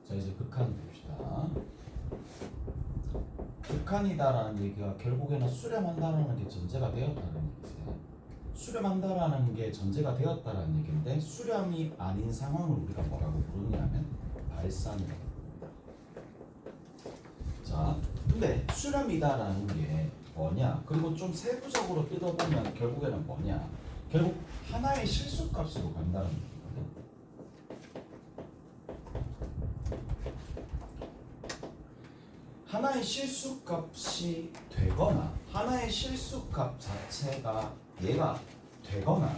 자 이제 극한 봅시다. 극한이다라는 얘기가 결국에는 수렴한다라는 게 전제가 되었다는 얘기세요. 수렴한다라는 게 전제가 되었다라는 얘기인데 수렴이 아닌 상황을 우리가 뭐라고 부르냐면 발산이라고 부릅니다. 자, 근데 수렴이다라는 게 뭐냐? 그리고 좀 세부적으로 뜯어보면 결국에는 뭐냐? 결국 하나의 실수값으로 간다는 얘기거든. 하나의 실수값이 되거나 하나의 실수값 자체가 얘가 되거나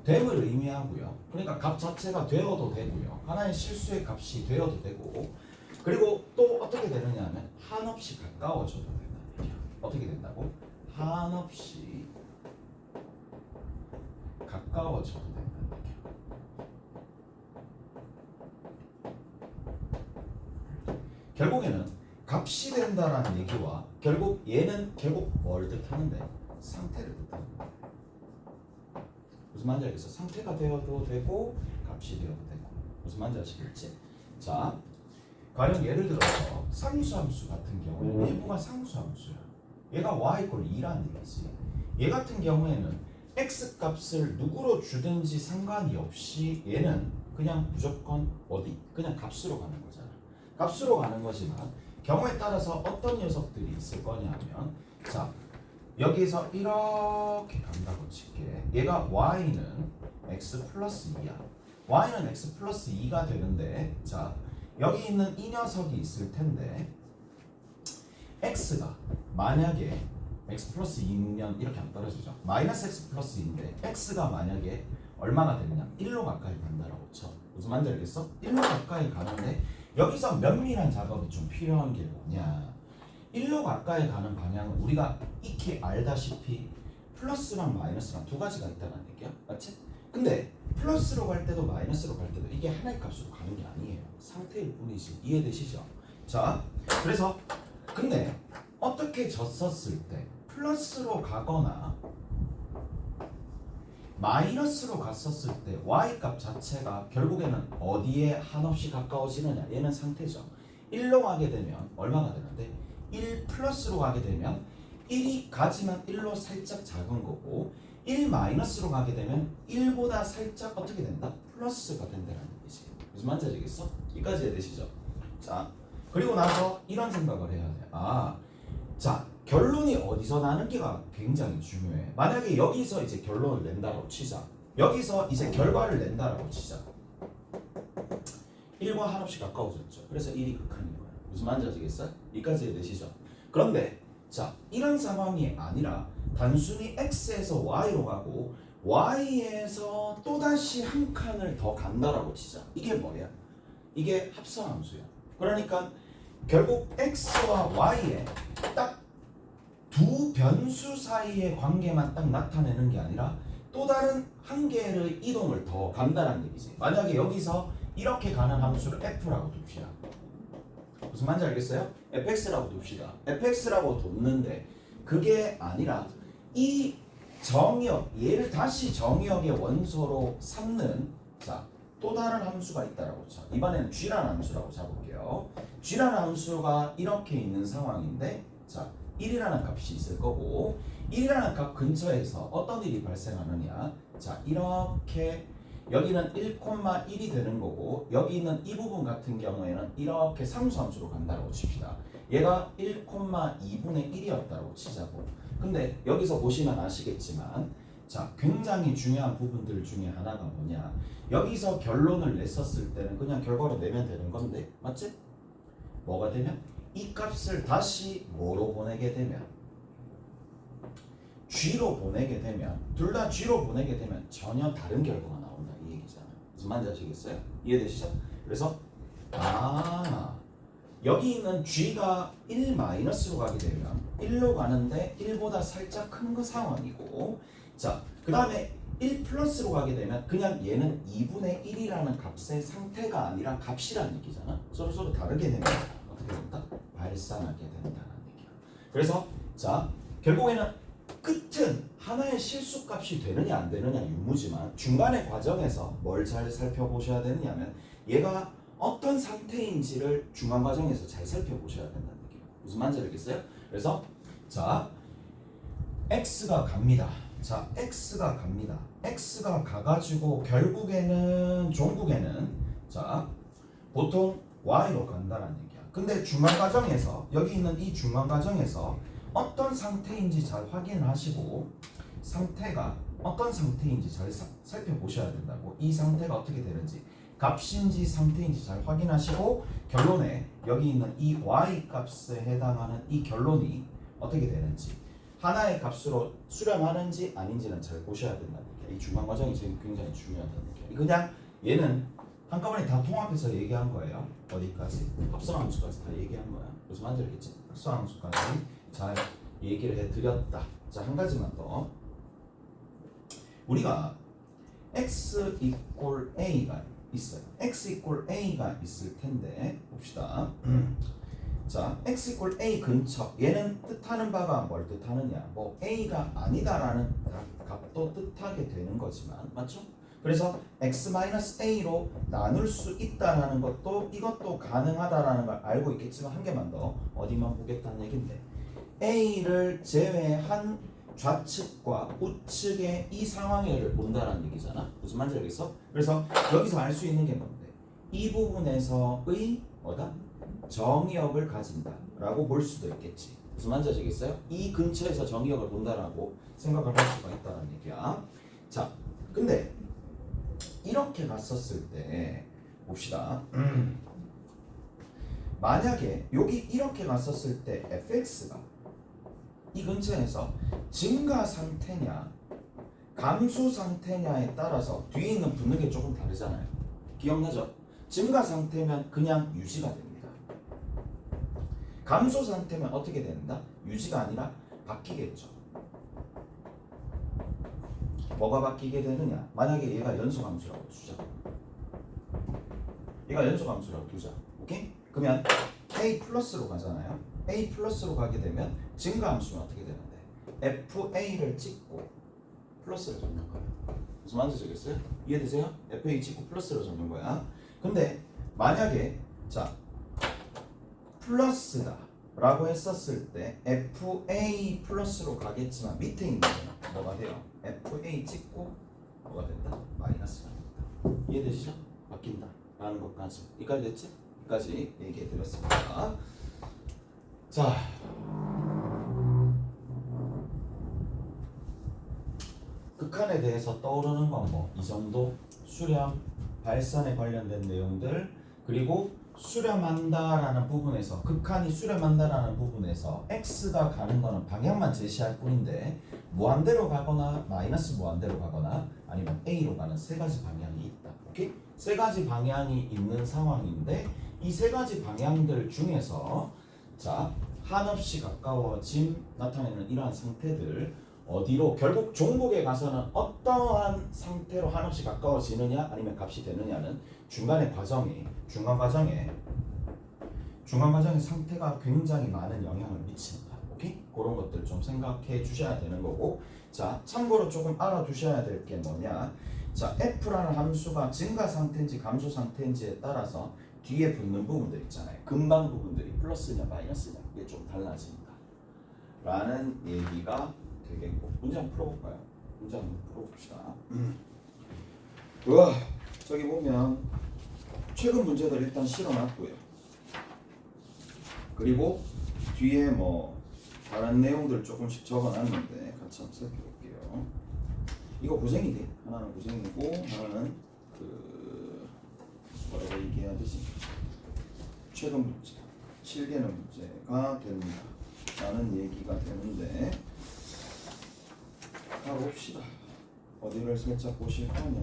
됨을 의미하고요. 그러니까 값 자체가 되어도 되고요. 하나의 실수의 값이 되어도 되고 그리고 또 어떻게 되느냐 하면 한없이 가까워져도 된다는 얘기야. 어떻게 된다고? 한없이 가까워져도 된다는 얘기야. 결국에는 값이 된다라는 얘기와 결국 얘는 결국 뭘 뜻하는데? 상태를 뜻하는 거야. 무슨 말인지 알겠어? 상태가 되어도 되고 값이 되어도 되고 무슨 말인지 아시겠지? 자, 가령 예를 들어서 상수함수 같은 경우에 일부가 상수함수야. 얘가 y=2라는 얘기지. 얘 같은 경우에는 x 값을 누구로 주든지 상관이 없이 얘는 그냥 무조건 어디? 그냥 값으로 가는 거잖아. 값으로 가는 거지만 경우에 따라서 어떤 녀석들이 있을 거냐면 자 여기서 이렇게 간다고 칠게. 얘가 y는 x 플러스 2야. y는 x 플러스 2가 되는데 자 여기 있는 이 녀석이 있을 텐데 x가 만약에 x 플러스 2면 이렇게 안 떨어지죠. 마이너스 x 플러스 2인데 x가 만약에 얼마나 되느냐 1로 가까이 간다라고 쳐. 무슨 말인지 알겠어? 1로 가까이 가는데 여기서 면밀한 작업이 좀 필요한 게 뭐냐 1로 가까이 가는 방향은 우리가 익히 알다시피 플러스랑 마이너스랑 두 가지가 있다는 얘기야. 맞지? 근데 플러스로 갈 때도 마이너스로 갈 때도 이게 하나의 값으로 가는 게 아니에요. 상태일 뿐이지. 이해되시죠? 자, 그래서 근데 어떻게 졌었을 때 플러스로 가거나 마이너스로 갔었을 때 y값 자체가 결국에는 어디에 한없이 가까워지느냐 얘는 상태죠. 1로 가게 되면 얼마가 되는데 1 플러스로 가게 되면 1이 가지만 1로 살짝 작은 거고 1 마이너스로 가게 되면 1보다 살짝 어떻게 된다? 플러스가 된다는 얘기지. 무슨 말인지 알겠어? 여기까지 이해되시죠? 자, 그리고 나서 이런 생각을 해야 돼. 아, 자 결론이 어디서 나는지가 굉장히 중요해. 만약에 여기서 이제 결론을 낸다라고 치자. 여기서 이제 결과를 낸다라고 치자. 1과 한없이 가까워졌죠. 그래서 1이 극한인 거야. 무슨 말인지 아시겠어요? 여기까지 이해되시죠? 그런데 자 이런 상황이 아니라 단순히 x에서 y로 가고 y에서 또다시 한 칸을 더 간다라고 치자. 이게 뭐야? 이게 합성함수야. 그러니까 결국 x와 y에 딱 두 변수 사이의 관계만 딱 나타내는 게 아니라 또 다른 한 개의 이동을 더 간다는 얘기지. 만약에 여기서 이렇게 가는 함수를 f라고 둡시다. 무슨 말인지 알겠어요? fx라고 둡시다. fx라고 뒀는데 그게 아니라 이 정의역 얘를 다시 정의역의 원소로 삼는 자 또 다른 함수가 있다라고 쳐. 이번에는 g라는 함수라고 잡을게요. g라는 함수가 이렇게 있는 상황인데 자 1이라는 값이 있을 거고 1이라는 값 근처에서 어떤 일이 발생하느냐 자 이렇게 여기는 1,1이 되는 거고 여기 있는 이 부분 같은 경우에는 이렇게 상수함수로 간다고 칩시다. 얘가 1,2분의 1이었다고 치자고. 근데 여기서 보시면 아시겠지만 자 굉장히 중요한 부분들 중에 하나가 뭐냐 여기서 결론을 냈었을 때는 그냥 결과로 내면 되는 건데 맞지? 뭐가 되면? 이 값을 다시 뭐로 보내게 되면 g로 보내게 되면 둘 다 g로 보내게 되면 전혀 다른 결과가 나온다 이 얘기잖아요. 무슨 말인지 아시겠어요? 이해되시죠? 그래서 여기 있는 g가 1-로 가게 되면 1로 가는데 1보다 살짝 큰 그 상황이고 자 그 다음에 1 플러스로 가게 되면 그냥 얘는 2분의 1이라는 값의 상태가 아니라 값이라는 얘기잖아. 서로 다르게 되면 어떻게 된다? 발산하게 된다는 얘기야. 그래서 자 결국에는 끝은 하나의 실수값이 되느냐 안 되느냐 유무지만 중간의 과정에서 뭘 잘 살펴보셔야 되느냐면 얘가 어떤 상태인지를 중간 과정에서 잘 살펴보셔야 된다는 얘기예요. 무슨 말인지 알겠어요? 그래서 자 x가 갑니다. 자 x가 갑니다. x가 가가지고 결국에는 종국에는 자 보통 y로 간다는 얘기야. 근데 중간 과정에서 여기 있는 이 중간 과정에서 어떤 상태인지 잘 확인하시고 상태가 어떤 상태인지 잘 살펴보셔야 된다고. 이 상태가 어떻게 되는지 값인지 상태인지 잘 확인하시고 결론에 여기 있는 이 y 값에 해당하는 이 결론이 어떻게 되는지 하나의 값으로 수렴하는지 아닌지는 잘 보셔야 된다는 얘기야. 이 중간 과정이 지금 굉장히 중요하다는 얘기야. 그냥 얘는 한꺼번에 다 통합해서 얘기한 거예요. 어디까지? 합성함수까지 다 얘기한 거야. 무슨 말인지 알겠지? 합성함수까지 잘 얘기를 해드렸다. 자, 한 가지만 더. 우리가 x equal a가 있어요. x equal a가 있을 텐데 봅시다. 자, x equal a 근처 얘는 뜻하는 바가 뭘 뜻하느냐? 뭐 a가 아니다라는 값도 뜻하게 되는 거지만 맞죠? 그래서 x-a로 나눌 수 있다라는 것도 이것도 가능하다라는 걸 알고 있겠지만 한 개만 더 어디만 보겠다는 얘긴데 a를 제외한 좌측과 우측의 이 상황을 본다라는 얘기잖아. 무슨 말인지 알겠어? 그래서 여기서 알 수 있는 게 뭔데? 이 부분에서의 뭐다? 정의역을 가진다라고 볼 수도 있겠지. 무슨 말인지 아시겠어요? 이 근처에서 정의역을 본다라고 생각을 할 수가 있다는 얘기야. 자, 근데 이렇게 갔었을 때 봅시다. 만약에 여기 이렇게 갔었을 때 fx가 이 근처에서 증가 상태냐 감소 상태냐에 따라서 뒤에 있는 분력이 조금 다르잖아요. 기억나죠? 증가 상태면 그냥 유지가 됩니다. 감소 상태면 어떻게 된다? 유지가 아니라 바뀌겠죠. 뭐가 바뀌게 되느냐? 만약에 얘가 연소함수라고 두자. 얘가 연소함수라고 두자. 오케이? 그러면 a 플러스로 가잖아요. a 플러스로 가게 되면 증가함수는 어떻게 되는데? fa를 찍고 플러스를 적는 거야. 무슨 말인지 알겠어요? 이해되세요? fa 찍고 플러스로 적는 거야. 근데 만약에 자 플러스다 라고 했었을 때 fa 플러스로 가겠지만 밑에 있는 거는 뭐가 돼요? fa 찍고 뭐가 된다? 마이너스가 된다. 이해되시죠? 바뀐다 라는 것까지 여기까지 됐지? 여기까지 얘기해 드렸습니다. 자 극한에 대해서 떠오르는 건 뭐 이 정도 수렴, 발산에 관련된 내용들 그리고 수렴한다라는 부분에서 극한이 수렴한다라는 부분에서 x가 가는 거는 방향만 제시할 뿐인데 무한대로 가거나 마이너스 무한대로 가거나 아니면 a로 가는 세 가지 방향이 있다. 오케이? 세 가지 방향이 있는 상황인데 이 세 가지 방향들 중에서 자 한없이 가까워짐 나타내는 이러한 상태들 어디로 결국 종국에 가서는 어떠한 상태로 한없이 가까워지느냐 아니면 값이 되느냐는 중간 과정에 상태가 굉장히 많은 영향을 미친다. 오케이? 그런 것들 좀 생각해 주셔야 되는 거고 자 참고로 조금 알아두셔야 될 게 뭐냐 자 f라는 함수가 증가 상태인지 감소 상태인지에 따라서 뒤에 붙는 부분들 있잖아요. 근방 부분들이 플러스냐 마이너스냐 이게 좀 달라진다 라는 얘기가 되겠고 문제 한번 풀어볼까요? 문제 한번 풀어봅시다. 우와 저기 보면 최근 문제들 일단 실어놨고요. 그리고 뒤에 뭐 다른 내용들 조금씩 적어놨는데 같이 한번 살펴볼게요. 이거 고생이지. 하나는 고생이고 하나는 그 뭐라고 얘기해야 되지? 최근 문제, 실계는 문제가 됩니다. 라는 얘기가 되는데 가봅시다. 어디를 살짝 보실 거냐?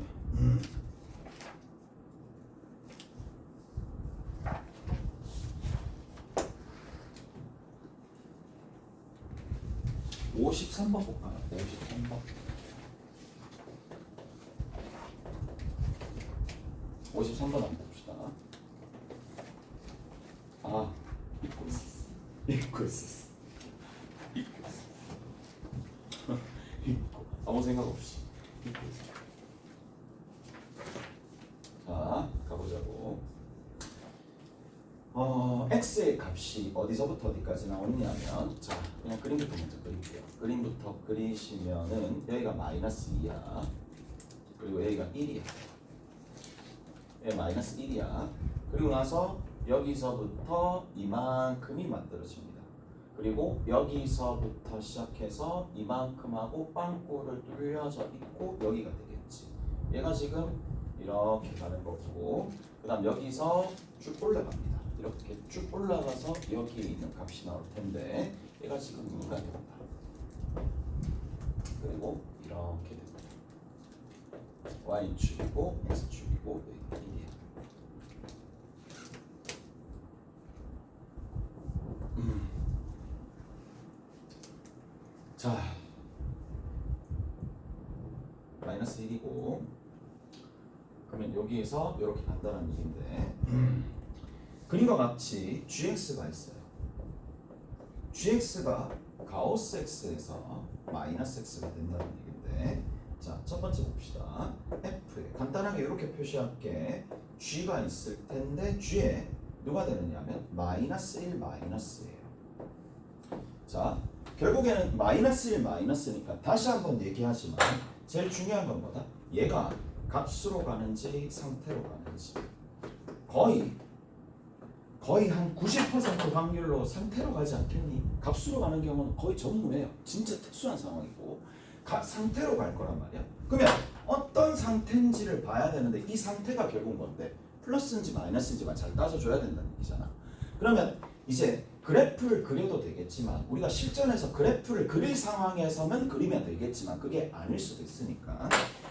53번 볼까요? 53번. 53번 한번 봅시다. 아, 잊고 있었어. 가보자고. x의 값이 어디서부터 어디까지 나오느냐면, 자 그냥 그림부터 먼저 그릴게요. 그림부터 그리시면은 여기가 마이너스 2야. 그리고 여기가 1이야. 마이너스 1이야. 그리고 나서 여기서부터 이만큼이 만들어집니다. 그리고 여기서부터 시작해서 이만큼하고 빵꾸를 뚫려져 있고 여기가 되겠지. 얘가 지금 이렇게 가는 거고, 그 다음 여기서 쭉 올라갑니다. 이렇게 쭉 올라가서 여기에 있는 값이 나올 텐데 얘가 지금 2가 된다. 그리고 이렇게 됩니다. y축이고 x축이고 여기가 1이야. 자, 마이너스 1이고, 그러면 여기에서 이렇게 간다는 얘기인데, 그림과 같이 gx가 있어요. gx가 가우스 x에서 마이너스 x가 된다는 얘기인데, 자, 첫 번째 봅시다. f에 간단하게 이렇게 표시할게. g가 있을 텐데 g에 누가 되느냐면 마이너스 1 마이너스예요. 자, 결국에는 마이너스 1 마이너스니까 다시 한번 얘기하지만 제일 중요한 건 뭐다? 얘가 값으로 가는지 상태로 가는지. 거의 한 90% 확률로 상태로 가지 않겠니? 값으로 가는 경우는 거의 전무해요. 진짜 특수한 상황이고 상태로 갈 거란 말이야. 그러면 어떤 상태인지를 봐야 되는데 이 상태가 결국 뭔데? 플러스인지 마이너스인지만 잘 따져줘야 된다는 얘기잖아. 그러면 이제 그래프를 그려도 되겠지만 우리가 실전에서 그래프를 그릴 상황에서는 그리면 되겠지만 그게 아닐 수도 있으니까.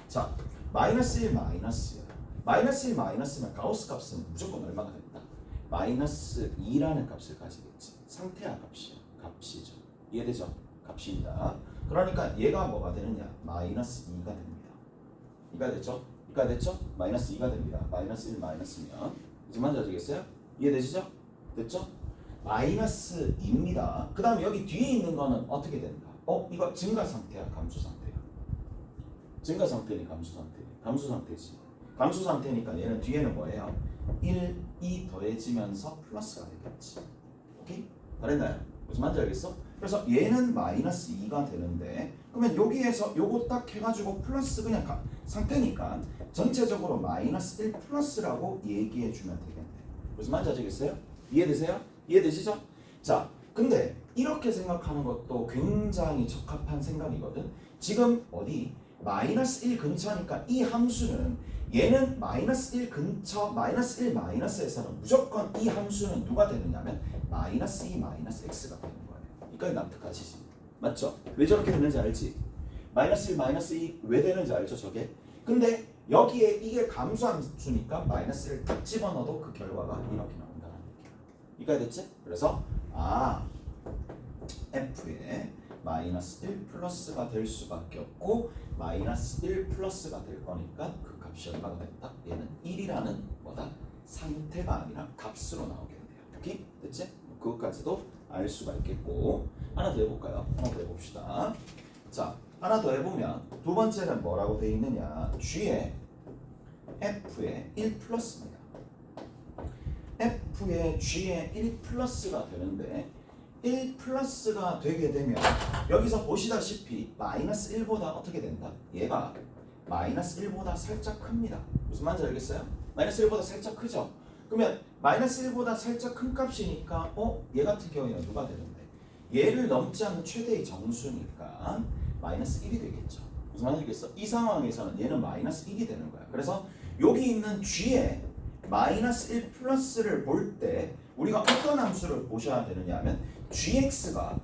자, 마이너스 1 마이너스야. 마이너스 1 마이너스면 가우스 값은 무조건 얼마가 된다? 마이너스 2라는 값을 가지겠지. 상태야 값이죠. 이해되죠? 값입니다. 그러니까 얘가 뭐가 되느냐? 마이너스 2가 됩니다. 2가 됐죠? 2가 됐죠? 마이너스 2가 됩니다. 마이너스 1 마이너스면 이제 만져지겠어요? 이해되시죠? 됐죠? 마이너스 2입니다. 그 다음에 여기 뒤에 있는 거는 어떻게 된다? 이거 증가 상태야? 감소 상태야? 증가 상태니 감소 상태니? 감소 상태지. 감소 상태니까 얘는 뒤에는 뭐예요? 1, 2 더해지면서 플러스가 되겠지. 오케이? 다른가요? 무슨 말인지 알겠어? 그래서 얘는 마이너스 2가 되는데 그러면 여기에서 요거 딱 해가지고 플러스 그냥 상태니까 전체적으로 마이너스 1 플러스라고 얘기해주면 되겠네. 무슨 말인지 아시겠어요? 이해되세요? 이해되시죠? 자, 근데 이렇게 생각하는 것도 굉장히 적합한 생각이거든. 지금 어디? 마이너스 1 근처니까 이 함수는 얘는 마이너스 1 근처 마이너스 1 마이너스에서는 무조건 이 함수는 누가 되느냐면 마이너스 2 마이너스 x가 되는 거예요. 이까지 납득하시지? 맞죠? 왜 저렇게 되는지 알지? 마이너스 1 마이너스 2 왜 되는지 알죠 저게? 근데 여기에 이게 감소함수니까 마이너스 1을 딱 집어넣어도 그 결과가 이렇게 나온다는 얘기야. 이까지 됐지? 그래서 f에 마이너스 1 플러스가 될 수밖에 없고 마이너스 1 플러스가 될 거니까 그 값이 얼마가 됐다? 얘는 1이라는 뭐다? 상태가 아니라 값으로 나오겠네요. 오케이? 됐지? 그것까지도 알 수가 있겠고 하나 더 해볼까요? 하나 더 해봅시다. 자, 하나 더 해보면 두 번째는 뭐라고 돼 있느냐? g에 f에 1 플러스입니다. f에 g에 1 플러스가 되는데 1 플러스가 되게 되면 여기서 보시다시피 마이너스 1보다 어떻게 된다? 얘가 마이너스 1보다 살짝 큽니다. 무슨 말인지 알겠어요? 마이너스 1보다 살짝 크죠? 그러면 마이너스 1보다 살짝 큰 값이니까 얘 같은 경우에는 누가 되는데? 얘를 넘지 않는 최대의 정수니까 마이너스 1이 되겠죠. 무슨 말인지 알겠어? 이 상황에서는 얘는 마이너스 1이 되는 거야. 그래서 여기 있는 g에 마이너스 1 플러스를 볼 때 우리가 어떤 함수를 보셔야 되느냐 하면 gx가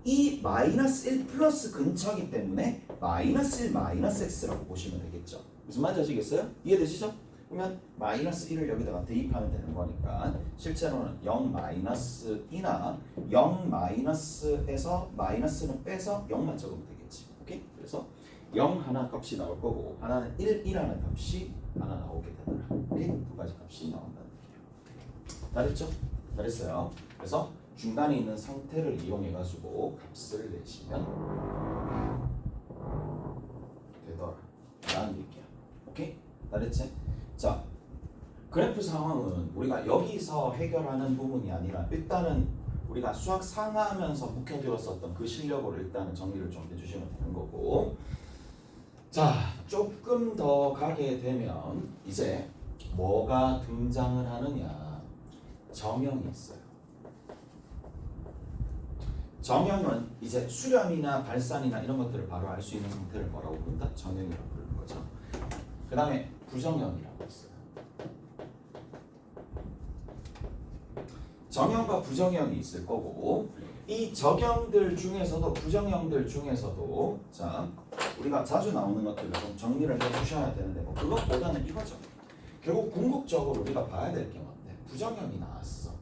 이 마이너스 1 플러스 근처이기 때문에 마이너스 1 마이너스 x라고 보시면 되겠죠. 무슨 말인지 아시겠어요? 이해되시죠? 그러면 마이너스 1을 여기다가 대입하면 되는 거니까 실제로는 0 마이너스 2나 0 마이너스에서 마이너스는 빼서 0만 적으면 되겠지. 오케이? 그래서 0 하나 값이 나올 거고 하나는 1이라는 값이 하나 나오게 되더라. 오케이? 두 가지 값이 나온다는 얘기예요. 잘했죠? 잘했어요. 그래서 중간에 있는 상태를 이용해 가지고 값을 내시면 되더라 라는 얘기야. 오케이? 잘했지? 자, 그래프 상황은 우리가 여기서 해결하는 부분이 아니라 일단은 우리가 수학 상하하면서 묵혀두었었던 그 실력으로 일단은 정리를 좀 해주시면 되는 거고, 자 조금 더 가게 되면 이제 뭐가 등장을 하느냐, 정형이 있어요. 정형은 이제 수렴이나 발산이나 이런 것들을 바로 알 수 있는 상태를 뭐라고 부른다? 정형이라고 부르는 거죠. 그 다음에 부정형이라고 있어요. 정형과 부정형이 있을 거고, 이 정형들 중에서도 부정형들 중에서도 자 우리가 자주 나오는 것들을 좀 정리를 해주셔야 되는데, 뭐 그것보다는 이거죠. 결국 궁극적으로 우리가 봐야 될 게 뭔데? 부정형이 나왔어.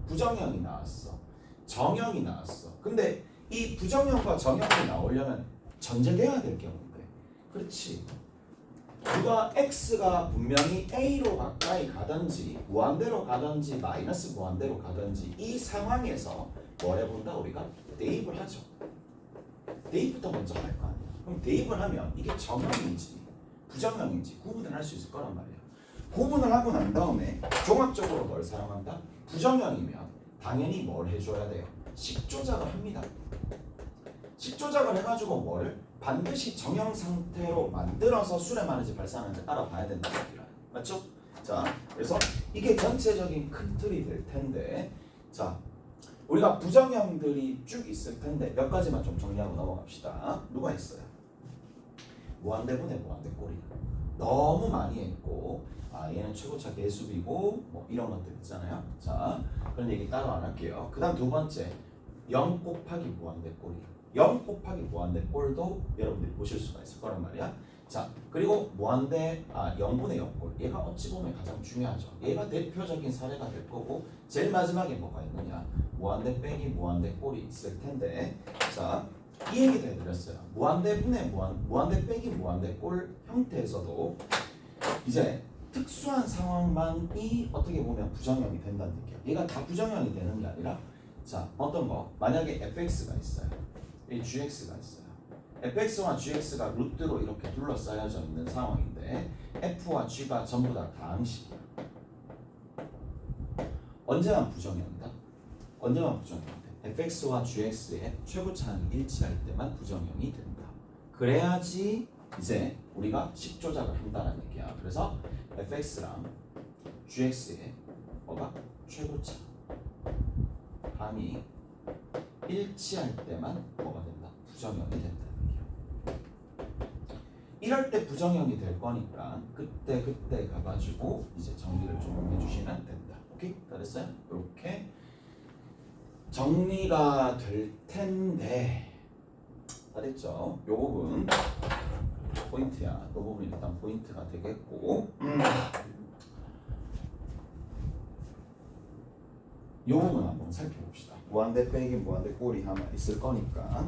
부정형이 나왔어. 정형이 나왔어. 근데 이 부정형과 정형이 나오려면 전제돼야 될 게 뭔데? 그렇지. 누가 x가 분명히 a로 가까이 가든지 무한대로 가든지 마이너스 무한대로 가든지 이 상황에서 뭘 해본다? 우리가 대입을 하죠. 대입부터 먼저 할 거 아니야. 그럼 대입을 하면 이게 정형인지 부정형인지 구분을 할 수 있을 거란 말이야. 구분을 하고 난 다음에 종합적으로 뭘 사용한다? 부정형이면 당연히 뭘 해줘야 돼요? 식조작을 합니다. 식조작을 해가지고 뭐를? 반드시 정형 상태로 만들어서 수렴하는지 발산하는지 알아봐야 된다는 얘기라. 맞죠? 자, 그래서 이게 전체적인 큰 틀이 될 텐데, 자, 우리가 부정형들이 쭉 있을 텐데 몇 가지만 좀 정리하고 넘어갑시다. 누가 있어요? 무한대분의 무한대꼴이 너무 많이 했고, 얘는 최고차 계수비고 뭐 이런 것들 있잖아요. 자, 그런 얘기 따로 안 할게요. 그 다음 두 번째, 0 곱하기 무한대꼴이 0 곱하기 무한대꼴도 여러분들이 보실 수가 있을 거란 말이야. 자, 그리고 무한대 0분의 0꼴, 얘가 어찌 보면 가장 중요하죠. 얘가 대표적인 사례가 될 거고, 제일 마지막에 뭐가 있느냐, 무한대 빼기 무한대꼴이 있을 텐데, 자, 이 얘기도 해드렸어요. 무한대분의 무한대 빼기 무한대꼴 형태에서도 이제 특수한 상황만이 어떻게 보면 부정형이 된다는 얘기야. 얘가 다 부정형이 되는 게 아니라, 자, 어떤 거, 만약에 fx가 있어요. 이 gx가 있어요. fx와 gx가 루트로 이렇게 둘러싸여져 있는 상황인데 f와 g가 전부 다 다항식이야. 언제만 부정형이다? 언제만 부정형이다? fx와 gx의 최고차항이 일치할 때만 부정형이 된다. 그래야지 이제 우리가 식조작을 한다는 얘기야. 그래서 fx랑 gx의 뭐가? 최고차 항이 일치할 때만 뭐가 된다? 부정형이 된다는 얘기야. 이럴 때 부정형이 될 거니까 그때 가가지고 이제 정리를 좀 해주시면 된다. 오케이? 다 됐어요? 이렇게 정리가 될 텐데, 다 됐죠? 요 부분 포인트야. 요 부분 일단 포인트가 되겠고, 요 부분 한번 살펴봅시다. 무한대 빼기 무한대 꼴이 하나 있을 거니까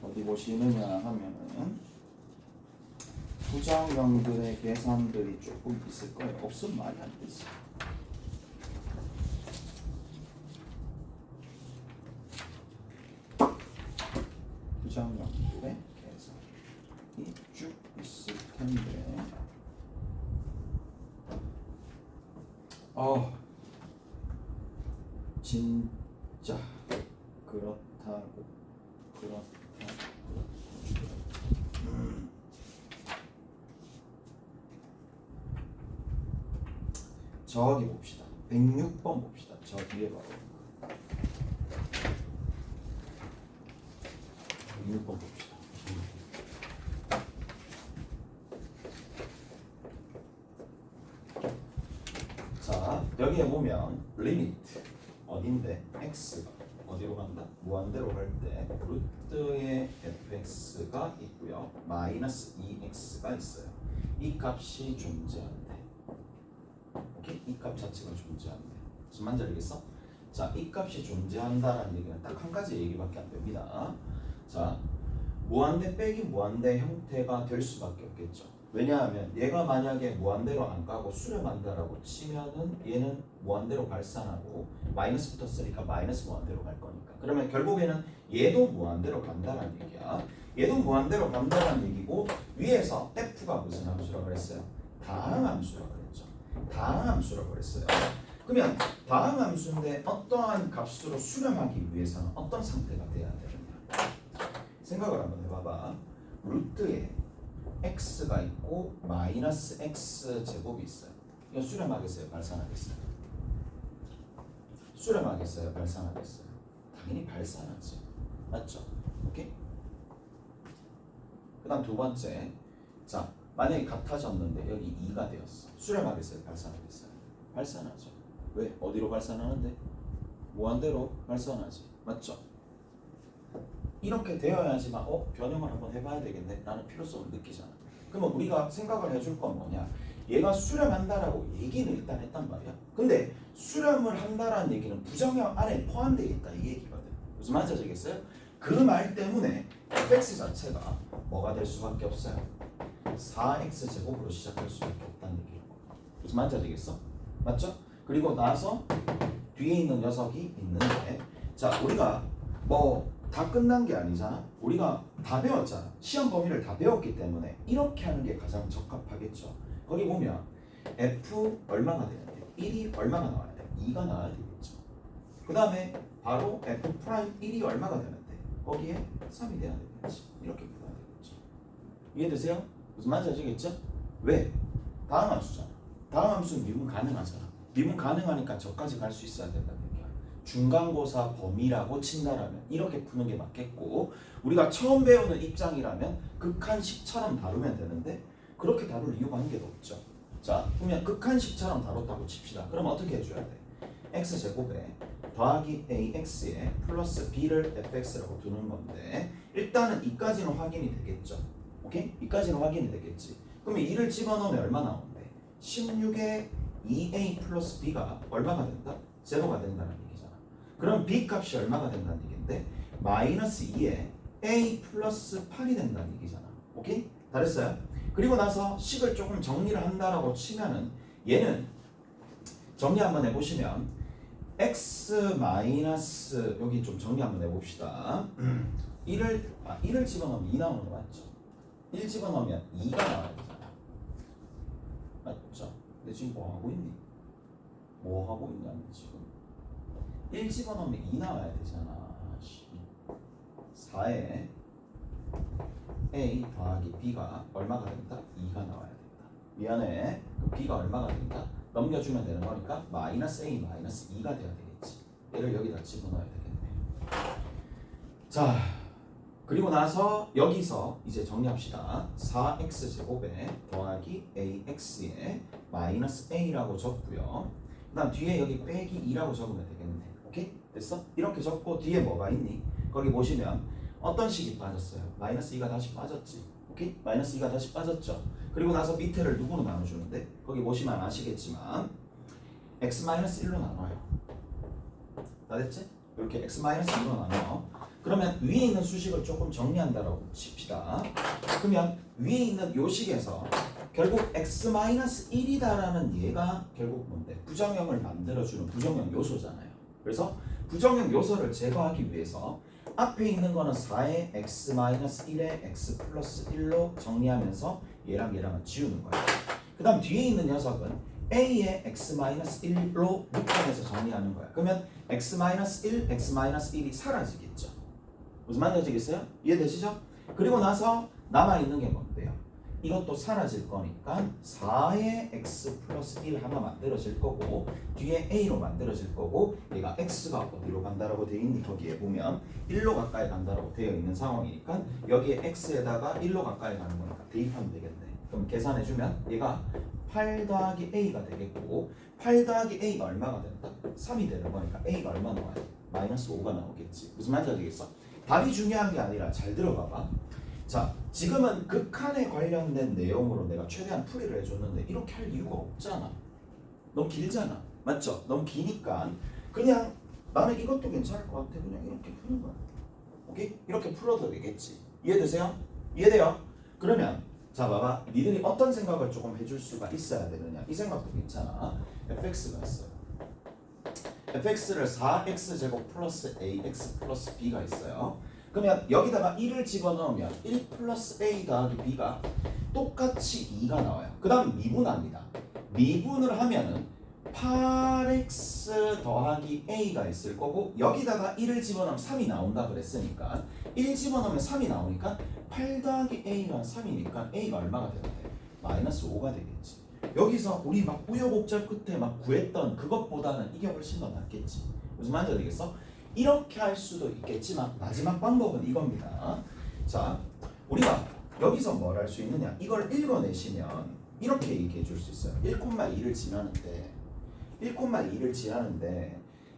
어디 보시느냐 하면은 부정형들의 계산들이 조금 있을 거예요. 없으면 말이 안 되지. 부정형들의 계산이 쭉 있을 텐데, 진짜 그렇다고 저기 봅시다. 106번 봅시다. 저 뒤에 바로 106번 봅시다. 자, 여기에 보면 리미트 어딘데? x가 어디로 간다? 무한대로 갈 때 루트의 fx가 있고요. 마이너스 2x가 있어요. 이 값이 존재한대. 오케이? 이 값 자체가 존재한대. 무슨 말인지 알겠어? 자, 이 값이 존재한다라는 얘기는 딱 한 가지 얘기밖에 안 됩니다. 자, 무한대 빼기 무한대 형태가 될 수밖에 없겠죠. 왜냐하면 얘가 만약에 무한대로 안 가고 수렴한다라고 치면은 얘는 무한대로 발산하고 마이너스 붙었으니까 마이너스 무한대로 갈 거니까. 그러면 결국에는 얘도 무한대로 간다는 얘기야. 얘도 무한대로 간다는 얘기고, 위에서 f가 무슨 함수라고 그랬어요? 다항함수라고 그랬죠. 다항함수라고 그랬어요. 그러면 다항함수인데 어떠한 값으로 수렴하기 위해서는 어떤 상태가 돼야 되느냐? 생각을 한번 해봐봐. 루트에 x가 있고 마이너스 x 제곱이 있어요. 이거 수렴하겠어요? 발산하겠어요? 수렴하겠어요? 발산하겠어요? 당연히 발산하지. 맞죠? 오케이? 그 다음 두 번째. 자, 만약에 같아졌는데 여기 2가 되었어. 수렴하겠어요? 발산하겠어요? 발산하죠. 왜? 어디로 발산하는데? 무한대로 발산하지. 맞죠? 이렇게 되어야지만 변형을 한번 해봐야 되겠네 라는 필요성을 느끼잖아. 그러면 우리가 생각을 해줄 건 뭐냐? 얘가 수렴한다라고 얘기는 일단 했단 말이야. 근데 수렴을 한다라는 얘기는 부정형 안에 포함되어 있다 이 얘기거든. 무슨 말인지 아시겠어요? 그 말 때문에 fx 자체가 뭐가 될 수밖에 없어요? 4x 제곱으로 시작할 수밖에 없다는 얘기예요. 무슨 말인지 아시겠어? 맞죠? 그리고 나서 뒤에 있는 녀석이 있는데, 자, 우리가 뭐 다 끝난 게 아니잖아. 우리가 다 배웠잖아. 시험 범위를 다 배웠기 때문에 이렇게 하는 게 가장 적합하겠죠. 거기 보면 f 얼마가 돼야 돼? 1이 얼마가 나와야 돼? 2가 나와야 되겠죠. 그 다음에 바로 f 프라임 1이 얼마가 되면 돼? 거기에 3이 돼야 되겠지. 이렇게 풀어야 되겠죠. 이해되세요? 무슨 말인지 아시겠죠? 왜? 다항함수잖아. 다항함수는 미분 가능하잖아. 미분 가능하니까 저까지 갈 수 있어야 된다는 얘기야. 중간고사 범위라고 친다라면 이렇게 푸는 게 맞겠고, 우리가 처음 배우는 입장이라면 극한식처럼 다루면 되는데 그렇게 다룰 이유가 한 개도 없죠. 자, 그러면 극한식처럼 다뤘다고 칩시다. 그럼 어떻게 해줘야 돼? x제곱에 더하기 ax에 플러스 b를 fx라고 두는 건데, 일단은 이까지는 확인이 되겠죠. 오케이? 이까지는 확인이 되겠지. 그러면 2를 집어넣으면 얼마 나오는데? 16에 2a 플러스 b가 얼마가 된다? 제로가 된다는 얘기잖아. 그럼 b 값이 얼마가 된다는 얘기인데 마이너스 2에 a 플러스 8이 된다는 얘기잖아. 오케이? 다 됐어요? 그리고 나서 식을 조금 정리를 한다라고 치면은 얘는 정리 한번 해보시면 x 마이너스 여기 좀 정리 한번 해봅시다. 1을 집어넣으면 2 나오는 거 맞죠? 1 집어넣으면 2가 나와야 되잖아. 맞죠? 근데 지금 뭐 하고 있니? 뭐 하고 있냐 지금? 1 집어넣으면 2 나와야 되잖아. 4에 a 더하기 b가 얼마가 된다? 2가 나와야 된다. 미안해. 그럼 b가 얼마가 된다? 넘겨주면 되는 거니까 마이너스 a 마이너스 2가 돼야 되겠지. 얘를 여기다 집어넣어야 되겠네. 자, 그리고 나서 여기서 이제 정리합시다. 4x 제곱에 더하기 ax에 마이너스 a라고 적고요. 그 다음 뒤에 여기 빼기 2라고 적으면 되겠네. 오케이? 됐어? 이렇게 적고 뒤에 뭐가 있니? 거기 보시면 어떤 식이 빠졌어요? 마이너스 2가 다시 빠졌지. 오케이? 마이너스 2가 다시 빠졌죠. 그리고 나서 밑에를 누구로 나눠주는데? 거기 보시면 아시겠지만 x-1로 나눠요. 다 됐지? 이렇게 x-1로 나눠. 그러면 위에 있는 수식을 조금 정리한다라고 칩시다. 그러면 위에 있는 요 식에서 결국 x-1이다라는 얘가 결국 뭔데? 부정형을 만들어주는 부정형 요소잖아요. 그래서 부정형 요소를 제거하기 위해서 앞에 있는 거는 4의 x-1의 x 플러스 1로 정리하면서 얘랑 얘랑은 지우는 거예요. 그 다음 뒤에 있는 녀석은 a의 x-1로 묶어내서 정리하는 거야. 그러면 x-1, x-1이 사라지겠죠. 무슨 말인지 아시겠어요? 이해되시죠? 그리고 나서 남아있는 게 뭔데요? 이것도 사라질 거니까 4의 x 플러스 1 하나 만들어질 거고 뒤에 a로 만들어질 거고 얘가 x가 어디로 간다라고 되어 있니? 거기에 보면 1로 가까이 간다라고 되어 있는 상황이니까 여기에 x에다가 1로 가까이 가는 거니까 대입하면 되겠네. 그럼 계산해주면 얘가 8 더하기 a가 되겠고 8 더하기 a가 얼마가 된다? 3이 되는 거니까 a가 얼마 나와요? 마이너스 5가 나오겠지. 무슨 말인지 알겠어? 답이 중요한 게 아니라 잘 들어봐봐. 자, 지금은 극한에 관련된 내용으로 내가 최대한 풀이를 해줬는데 이렇게 할 이유가 없잖아. 너무 길잖아. 맞죠? 너무 기니까 그냥 나는 이것도 괜찮을 것 같아. 그냥 이렇게 푸는 거야. 오케이? 이렇게 풀어도 되겠지. 이해되세요? 이해돼요? 그러면 자 봐봐. 니들이 어떤 생각을 조금 해줄 수가 있어야 되느냐. 이 생각도 괜찮아. fx가 있어요. fx를 4x 제곱 플러스 ax 플러스 b가 있어요. 그러면 여기다가 1을 집어넣으면 1 플러스 a 더하기 b가 똑같이 2가 나와요. 그 다음 미분합니다. 미분을 하면은 8x 더하기 a가 있을 거고 여기다가 1을 집어넣으면 3이 나온다 그랬으니까 1 집어넣으면 3이 나오니까 8 더하기 a는 3이니까 a가 얼마가 돼야 돼? 마이너스 5가 되겠지. 여기서 우리 막 우여곡절 끝에 막 구했던 그것보다는 이게 훨씬 더 낫겠지. 무슨 말인지 알겠어? 이렇게 할 수도 있겠지만 마지막 방법은 이겁니다. 자, 우리가 여기서 뭘 할 수 있느냐? 이걸 읽어내시면 이렇게 얘기해 줄 수 있어요. 1,2를 지나는데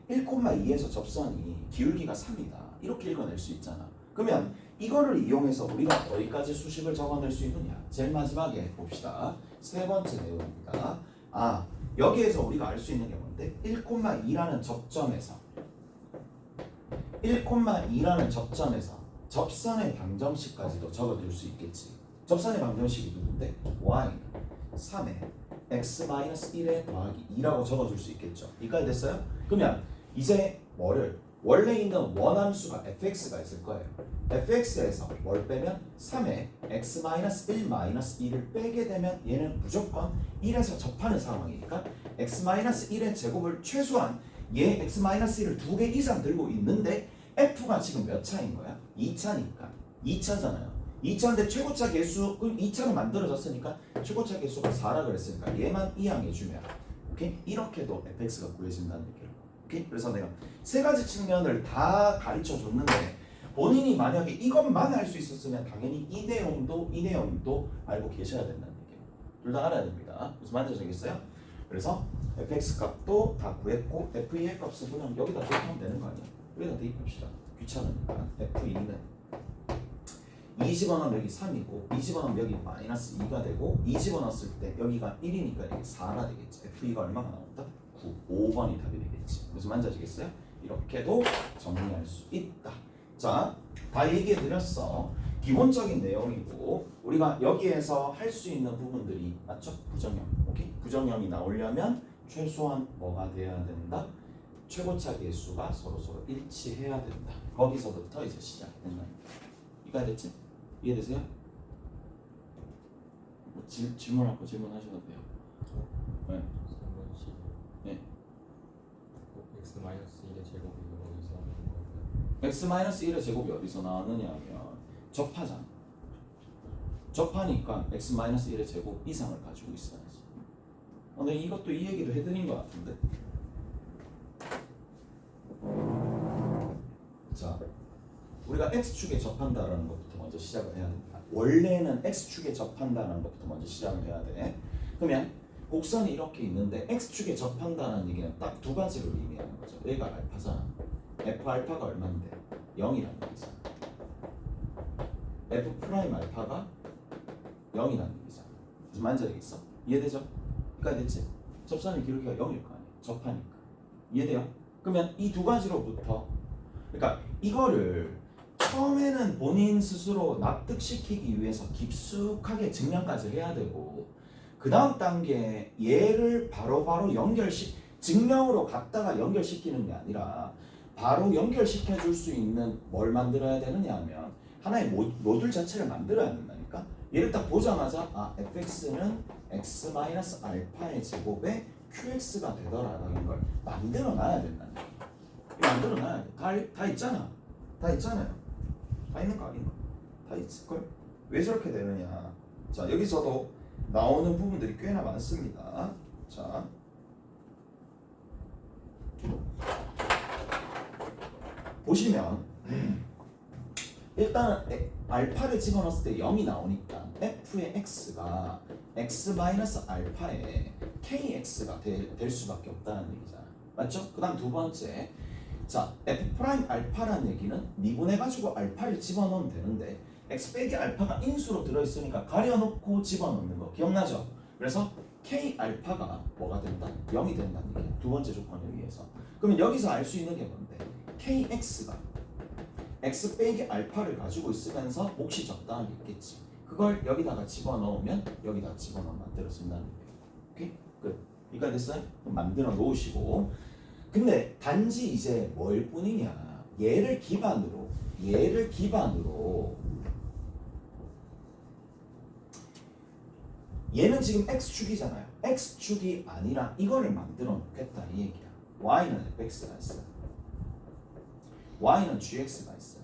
1,2에서 접선이 기울기가 3이다. 이렇게 읽어낼 수 있잖아. 그러면 이거를 이용해서 우리가 어디까지 수식을 적어낼 수 있느냐? 제일 마지막에 봅시다. 세 번째 내용입니다. 여기에서 우리가 알 수 있는 게 뭔데? 1,2라는 접점에서 접선의 방정식까지도 적어줄 수 있겠지. 접선의 방정식이 누군데? y는 3에 x-1에 더하기 2라고 적어줄 수 있겠죠. 이까지 됐어요? 그러면 이제 뭐를 원래 있는 원함수가 fx가 있을 거예요. fx에서 뭘 빼면 3에 x-1-2를 빼게 되면 얘는 무조건 1에서 접하는 상황이니까 x-1의 제곱을 최소한 얘 x-1을 2개 이상 들고 있는데 f가 지금 몇 차인 거야? 2차니까 2차잖아요. 2차인데 최고차 개수 그럼 2차로 만들어졌으니까 최고차 개수가 4라 그랬으니까 얘만 이항해주면 오케이? 이렇게도 fx가 구해진다는 얘기예요. 오케이? 그래서 내가 세 가지 측면을 다 가르쳐 줬는데 본인이 만약에 이것만 알 수 있었으면 당연히 이 내용도 알고 계셔야 된다는 얘기예요. 둘 다 알아야 됩니다. 무슨 말인지 아시겠어요? 그래서 fx 값도 다 구했고 f의 값은 그냥 여기다 대입하면 되는 거 아니야? 여기다 대입합시다. 귀찮으니까 f2는 20원은 여기 3이고 20원은 여기 마이너스 2가 되고 20원 을 때 여기가 1이니까 여기 4가 되겠지. f2가 얼마가 나온다? 9, 5번이 답이 되겠지. 무슨 말인지 아시겠어요? 이렇게도 정리할 수 있다. 자, 다 얘기해 드렸어. 기본적인 내용이고 우리가 여기에서 할 수 있는 부분들이 맞죠? 부정형. 오케이? 부정형이 나오려면 최소한 뭐가 돼야 된다? 최고차 계수가 서로 일치해야 된다. 거기서부터 이제 시작된다. 이해가 됐지? 이해되세요? 뭐 질문할 거 질문하셔도 돼요. 네. 3번씩 네. x-1의 제곱이 어디서 나오는 거예요? x-1의 제곱이 어디서 나왔느냐 하면 접하잖아. 접하니까 x-1의 제곱 이상을 가지고 있어야지. 근데 이것도 이 얘기를 해드린 것 같은데. 자, 우리가 x축에 접한다라는 것부터 먼저 시작을 해야 됩니다. 원래는 x축에 접한다는 것부터 먼저 시작을 해야 돼. 그러면 곡선이 이렇게 있는데 x축에 접한다는 얘기는 딱 두 가지를 의미하는 거죠. 얘가 알파잖아. f 알파가 얼마인데? 0이라는 얘기잖아. f 프라임 알파가 0이라는 얘기잖아. 무슨 말인지 알겠어? 이해되죠? 그러니까 됐지? 접선의 기울기가 0일 거 아니야. 접하니까. 이해돼요? 그러면 이 두 가지로부터 그러니까 이거를 처음에는 본인 스스로 납득시키기 위해서 깊숙하게 증명까지 해야 되고 그 다음 단계 얘를 바로바로 증명으로 갖다가 연결시키는 게 아니라 바로 연결시켜 줄 수 있는 뭘 만들어야 되느냐 하면 하나의 모듈 자체를 만들어야 된다니까. 얘를 딱 보자마자 fx는 x-알파의 제곱에 qx가 되더라라는 걸 만들어 놔야 된다는 거야. 만들어 놔야 돼. 다 있잖아. 다 있잖아요. 다 있는 거 아닌가? 다 있을걸? 왜 저렇게 되느냐? 자, 여기서도 나오는 부분들이 꽤나 많습니다. 자, 보시면 일단은 알파를 집어넣었을 때 0이 나오니까 f의 x가 x-알파에 kx가 될 수밖에 없다는 얘기잖아. 맞죠? 그 다음 두 번째, 자, f 프라임 알파라는 얘기는 미분해가지고 알파를 집어넣으면 되는데 x 빼기 알파가 인수로 들어있으니까 가려놓고 집어넣는 거 기억나죠? 그래서 k 알파가 뭐가 된다? 0이 된다는 얘기야. 두 번째 조건에 의해서. 그러면 여기서 알 수 있는 게 뭔데? kx가 x 빼기 알파를 가지고 있으면서 몫이 적당하게 있겠지. 그걸 여기다가 집어넣으면 여기다 집어넣으면 만들어진다는 얘기야. 오케이? 끝. 이까 됐어요? 그럼 만들어 놓으시고 근데 단지 이제 뭘 뿐이냐 얘를 기반으로 얘는 지금 x축이잖아요. x축이 아니라 이거를 만들어 놓겠다 이 얘기야. y는 fx가 있어요. y는 gx가 있어요.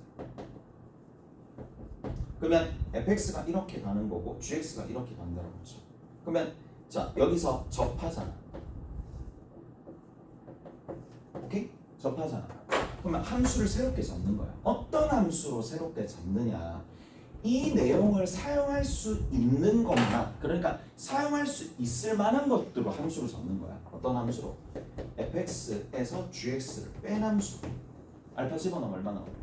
그러면 fx가 이렇게 가는 거고 gx가 이렇게 간다는 거죠. 그러면 자 여기서 접하잖아. 오케이? 접하잖아. 그러면 함수를 새롭게 잡는 거야. 어떤 함수로 새롭게 잡느냐? 이 내용을 사용할 수 있는 것만, 그러니까 사용할 수 있을 만한 것들로 함수를 잡는 거야. 어떤 함수로? fx에서 gx를 뺀 함수. 알파 집어넣으면 얼마 나오는데?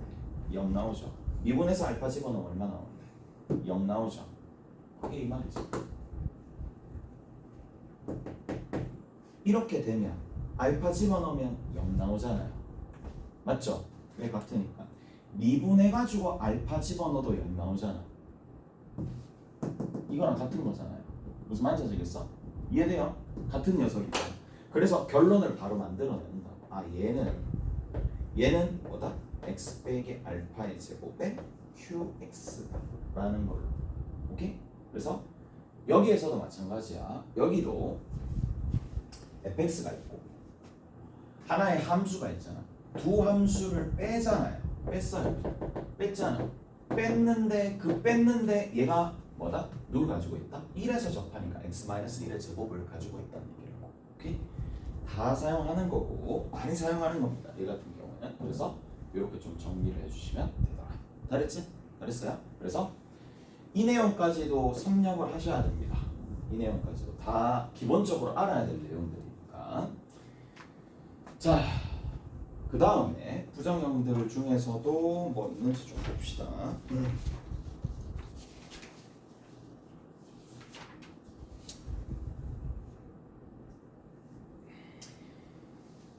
0 나오죠. 미분에서 알파 집어넣으면 얼마 나오는데? 0 나오죠. 그게 이 말이지. 이렇게 되면 알파 집어넣으면 0 나오잖아요. 맞죠? 왜 같으니까. 미분해가지고 알파 집어넣어도 0 나오잖아. 이거랑 같은 거잖아요. 무슨 말인지 아시겠어? 이해돼요? 같은 녀석이죠. 그래서 결론을 바로 만들어낸다. 아 얘는 뭐다? x 빼기 알파의 제곱에 qx다 라는 걸로. 오케이? 그래서 여기에서도 마찬가지야. 여기도 fx가 있고 하나의 함수가 있잖아. 두 함수를 빼잖아요. 뺐잖아. 뺐는데 얘가 뭐다? 누굴 가지고 있다? 1에서 접하니까 x-1의 제곱을 가지고 있다는 얘기를. 오케이? 다 사용하는 거고 많이 사용하는 겁니다. 얘 같은 경우는. 그래서 이렇게 좀 정리를 해주시면 되더라. 잘했지? 잘했어요? 그래서 이 내용까지도 섭렵을 하셔야 됩니다. 이 내용까지도 다 기본적으로 알아야 될 내용들이니까. 자, 그 다음에 부정형들 중에서도 뭐 있는지 좀 봅시다.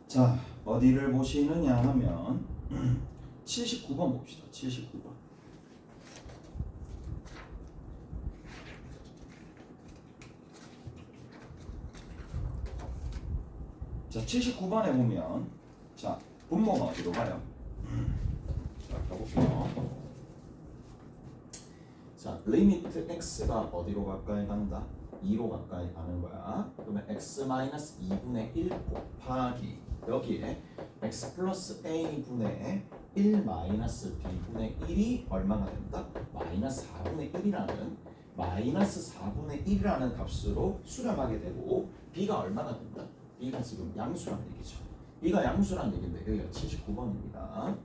자, 어디를 보시느냐 하면 79번 봅시다. 79번. 자, 79번에 보면 자, 분모가 어디로 가요? 자, 가볼게요. 자, 리미트 x가 어디로 가까이 간다? 2로 가까이 가는 거야. 그러면 x-2분의 1 곱하기 여기에 x 플러스 a분의 1 마이너스 b분의 1이 얼마가 된다? 마이너스 4분의 1이라는 마이너스 4분의 1이라는 값으로 수렴하게 되고 b가 얼마가 된다? b가 지금 양수란 얘기죠. b가 양수란 얘기인데 여기가 79번입니다.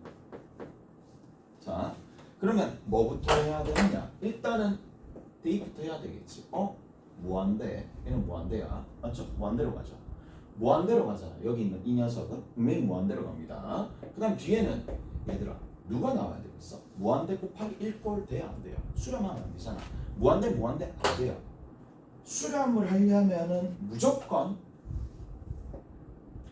자, 그러면 뭐부터 해야 되느냐? 일단은 대입부터 해야 되겠지. 무한대. 얘는 무한대야. 맞죠? 무한대로 가죠. 무한대로 가잖아. 여기 있는 이 녀석은 분명히 무한대로 갑니다. 그 다음 뒤에는 얘들아 누가 나와야 되겠어? 무한대 곱하기 1꼴 돼야 안 돼요. 수렴하면 안 되잖아. 무한대 안 돼요. 수렴을 하려면은 무조건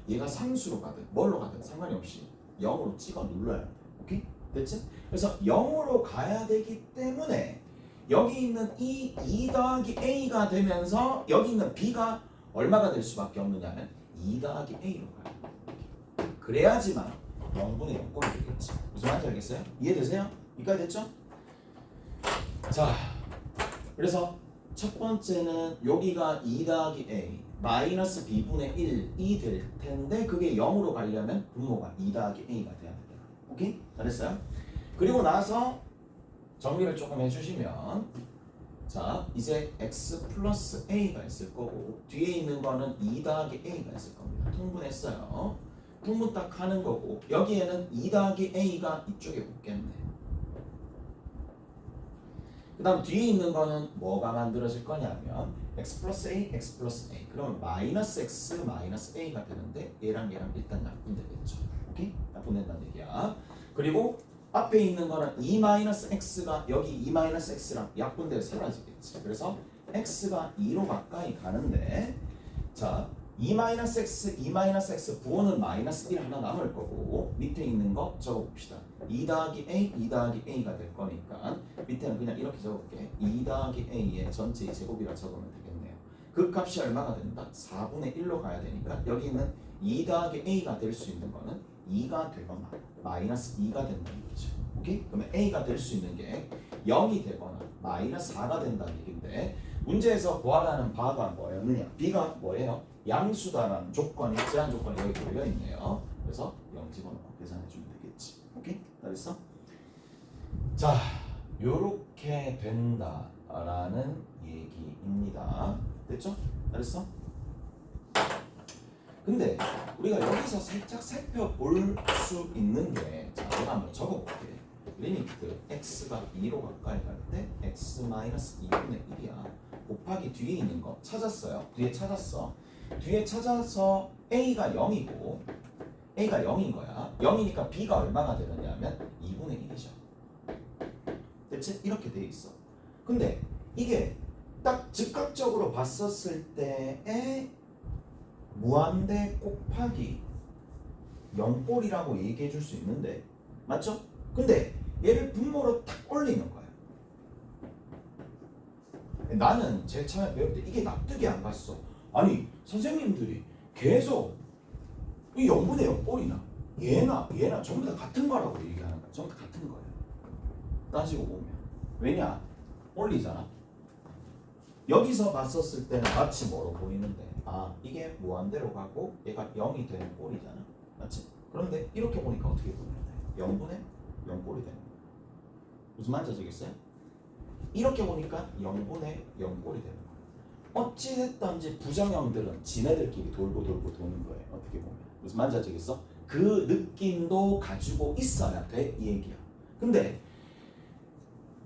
얘가 상수로 가든 뭘로 가든 상관이 없이 0으로 찍어 눌러야 돼. 오케이? 됐지? 그래서 0으로 가야 되기 때문에 여기 있는 이 2 더하기 a가 되면서 여기 있는 b가 얼마가 될 수밖에 없느냐면 2 더하기 a로 가요. 그래야지만 0분의 0꼴이 되겠지. 무슨 말인지 알겠어요? 이해되세요? 여기까지 됐죠? 자, 그래서 첫 번째는 여기가 2 더하기 a 마이너스 b분의 1이 될 텐데 그게 0으로 가려면 분모가 2 더하기 a가 돼야 돼요. 오케이? 잘했어요? 그리고 나서 정리를 조금 해주시면 자 이제 x 플러스 a가 있을 거고 뒤에 있는 거는 2 더하기 a가 있을 겁니다. 통분했어요. 통분 딱 하는 거고 여기에는 2 더하기 a가 이쪽에 붙겠네. 그 다음 뒤에 있는 거는 뭐가 만들어질 거냐면 x 플러스 a, x 플러스 a 그러면 마이너스 x 마이너스 a가 되는데 얘랑 일단 약분되겠죠. 오케이? 약분된다는 얘기야. 그리고 앞에 있는 거는 2-x가 여기 2-x랑 약분돼서 사라지겠지. 그래서 x가 2로 가까이 가는데 자 2-x, 2-x 부호는 마이너스 1 하나 남을 거고 밑에 있는 거 적어봅시다. 2 더하기 a, 2 더하기 a가 될 거니까 밑에는 그냥 이렇게 적을게. 2 더하기 a의 전체의 제곱이라 적으면 되겠네요. 그 값이 얼마가 된다? 4분의 1로 가야 되니까 여기 있는 2 더하기 a가 될 수 있는 거는 2가 되거나 마이너스 2가 된다는 거죠. 오케이? 그러면 a가 될 수 있는 게 0이 되거나 마이너스 4가 된다는 얘기인데 문제에서 구하라는 바가 뭐였느냐? b가 뭐예요? 양수다라는 조건이 제한 조건이 여기 걸려 있네요. 그래서 0 집어넣고 계산해 주면 되겠지. 오케이? 다 됐어? 자, 요렇게 된다라는 얘기입니다. 됐죠? 다 됐어? 근데 우리가 여기서 살짝 살펴볼 수 있는 게, 자, 내가 한번 적어볼게. 리미트 x가 2로 가까이 갈 때 x-2분의 1이야. 곱하기 뒤에 있는 거 찾았어요. 뒤에 찾았어. 뒤에 찾아서 a가 0이고 a가 0인 거야. 0이니까 b가 얼마가 되느냐면 2분의 1이죠. 대체 이렇게 돼 있어. 근데 이게 딱 즉각적으로 봤었을 때에 무한대 곱하기 0꼴이라고 얘기해 줄 수 있는데, 맞죠? 근데 얘를 분모로 탁 올리는 거야. 나는 제일 처음에 배울 때 이게 납득이 안 갔어. 아니 선생님들이 계속 이 0분의 0꼴이나 얘나 전부 다 같은 거라고 얘기하는 거야. 전부 다 같은 거예요. 따지고 보면. 왜냐? 올리잖아. 여기서 봤었을 때는 마치 뭐로 보이는데, 아 이게 무한대로 가고 얘가 0이 되는 꼴이잖아. 맞지? 그런데 이렇게 보니까 어떻게 보면 돼? 0분의 0꼴이 되는 거야. 무슨 말인지 아시겠어요? 이렇게 보니까 0분의 0꼴이 되는 거야. 어찌됐든지 부정형들은 지네들끼리 돌고 도는 거예요. 어떻게 보면. 무슨 말인지 아시겠어? 그 느낌도 가지고 있어야 돼, 이 얘기야. 근데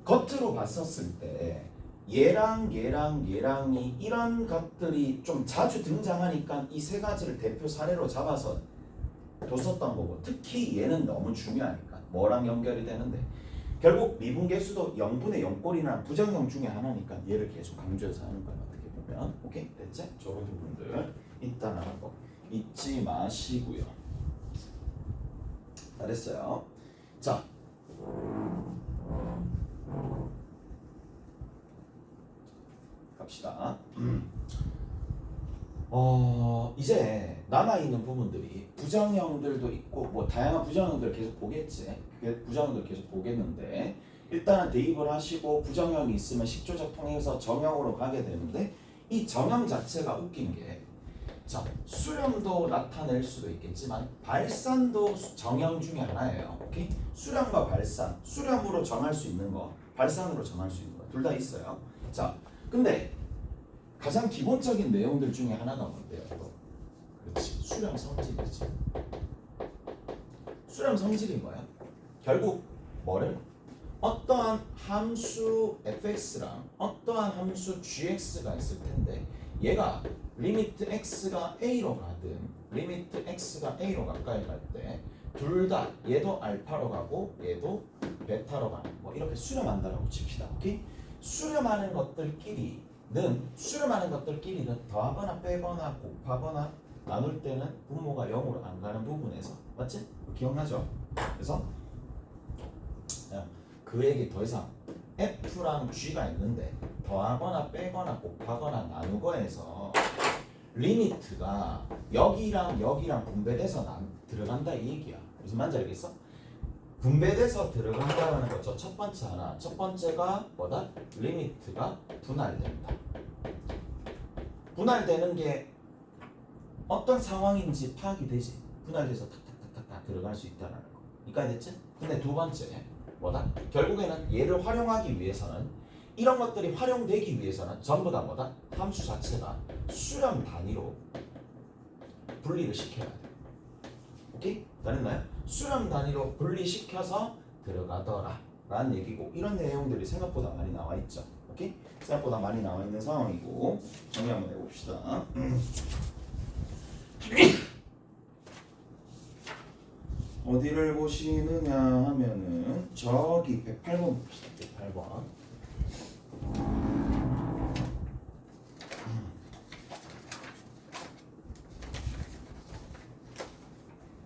겉으로 봤었을 때 얘랑이 이런 것들이 좀 자주 등장하니까 이 세 가지를 대표 사례로 잡아서 뒀었던 거고, 특히 얘는 너무 중요하니까 뭐랑 연결이 되는데, 결국 미분계수도 0분의 0꼴이나 부정형 중에 하나니까 얘를 계속 강조해서 하는 거야. 어떻게 보면. 오케이? 됐지? 저런 부분들 있다는 거 잊지 마시고요. 잘했어요. 자, 갑시다. 이제 남아있는 부분들이 부정형들도 있고 뭐 다양한 부정형들 계속 보겠지. 부정형들 계속 보겠는데, 일단은 대입을 하시고 부정형이 있으면 식조적 통해서 정형으로 가게 되는데, 이 정형 자체가 웃긴 게, 자, 수렴도 나타낼 수도 있겠지만 발산도 정형 중에 하나예요. 오케이? 수렴과 발산, 수렴으로 정할 수 있는 거, 발산으로 정할 수 있는 거 둘 다 있어요. 자, 근데 가장 기본적인 내용들 중에 하나가 뭔데요? 그렇지, 수렴 성질이지. 수렴 성질이 뭐야? 결국 뭐를? 어떠한 함수 fx랑 어떠한 함수 gx가 있을 텐데, 얘가 리미트 x가 a로 가든 리미트 x가 a로 가까이 갈 때 둘 다 얘도 알파로 가고 얘도 베타로 가는, 뭐 이렇게 수렴한다라고 칩시다. 오케이? 수렴하는 것들끼리는 더하거나 빼거나 곱하거나 나눌 때는 분모가 0으로 안 가는 부분에서, 맞지? 기억나죠? 그래서 그 얘기 더 이상 F랑 G가 있는데 더하거나 빼거나 곱하거나 나누거에서 리미트가 여기랑 분배돼서 들어간다 이 얘기야. 무슨 말인지 알겠어? 분배돼서 들어간다는 거, 저 첫 번째 하나. 첫 번째가 뭐다? 리미트가 분할된다. 분할되는 게 어떤 상황인지 파악이 되지. 분할돼서 탁탁탁탁 들어갈 수 있다는 거. 이까지 됐지? 근데 두 번째 뭐다? 결국에는 얘를 활용하기 위해서는, 이런 것들이 활용되기 위해서는 전부 다 뭐다? 함수 자체가 수렴 단위로 분리를 시켜야 돼. 오케이? 잘했나요? 수렴 단위로 분리시켜서 들어가더라 라는 얘기고, 이런 내용들이 생각보다 많이 나와 있죠. 오케이? 생각보다 많이 나와 있는 상황이고, 정리 한번 해봅시다. 어디를 보시느냐 하면은 저기 108번 봅시다. 108번.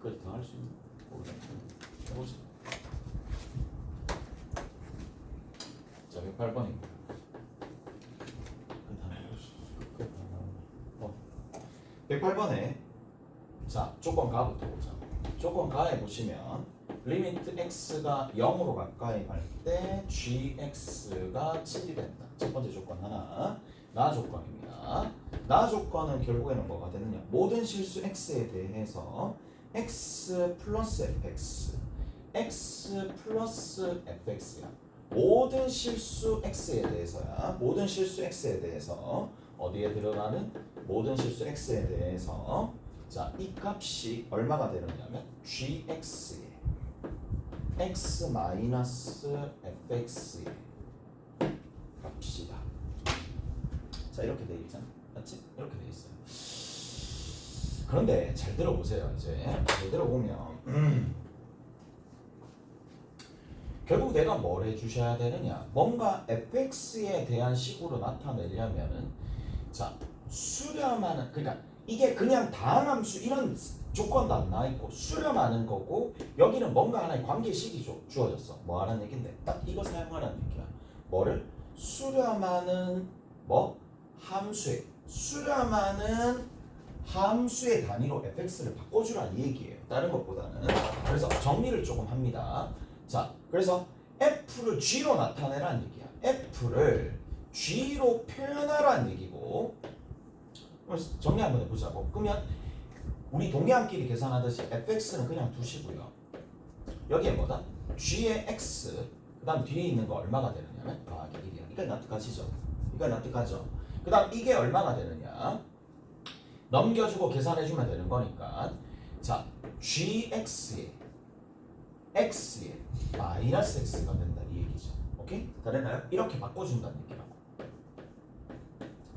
그걸 더 할 수 있는 거 해보자. 자, 108번입니다. 그 다음 108번에 자, 조건 가부터 보자. 조건 가에 보시면 리미트 x가 0으로 가까이 갈 때 gx가 7이 된다. 첫 번째 조건 하나. 나 조건입니다. 나 조건은 결국에는 뭐가 되느냐? 모든 실수 x에 대해서 x 플러스 fx, x 플러스 fx야. 모든 실수 x에 대해서야. 모든 실수 x에 대해서 어디에 들어가는 모든 실수 x에 대해서 자, 이 값이 얼마가 되느냐면 gx에 x 마이너스 fx의 값이다. 자, 이렇게 돼 있잖아. 맞지? 이렇게 돼 있어요. 그런데 잘 들어보세요. 이제 잘 들어보면 결국 내가 뭘 해주셔야 되느냐? 뭔가 fx에 대한 식으로 나타내려면은 자, 수렴하는, 그러니까 이게 그냥 다항함수 이런 조건도 안 나와 있고 수렴하는 거고, 여기는 뭔가 하나의 관계식이 주어졌어. 뭐 하라는 얘긴데 딱 이거 사용하라는 얘기야. 뭐를? 수렴하는 뭐? 함수에, 수렴하는 함수의 단위로 fx를 바꿔주라는 얘기예요. 다른 것보다는. 그래서 정리를 조금 합니다. 자, 그래서 f를 g로 나타내라는 얘기야. f를 g로 표현하라는 얘기고, 그래서 정리 한번 해보자고. 그러면 우리 동양끼리 계산하듯이 fx는 그냥 두시고요. 여기에 뭐다? g의 x, 그 다음 뒤에 있는 거 얼마가 되느냐면 더하기 1이야. 이거 납득하시죠? 이거 납득하죠? 그 다음 이게 얼마가 되느냐? 넘겨주고 계산해주면 되는 거니까 자, gx에 x에 마이너스 x가 된다 이 얘기죠. 오케이? 다 됐나요? 이렇게 바꿔준다는 얘기라고.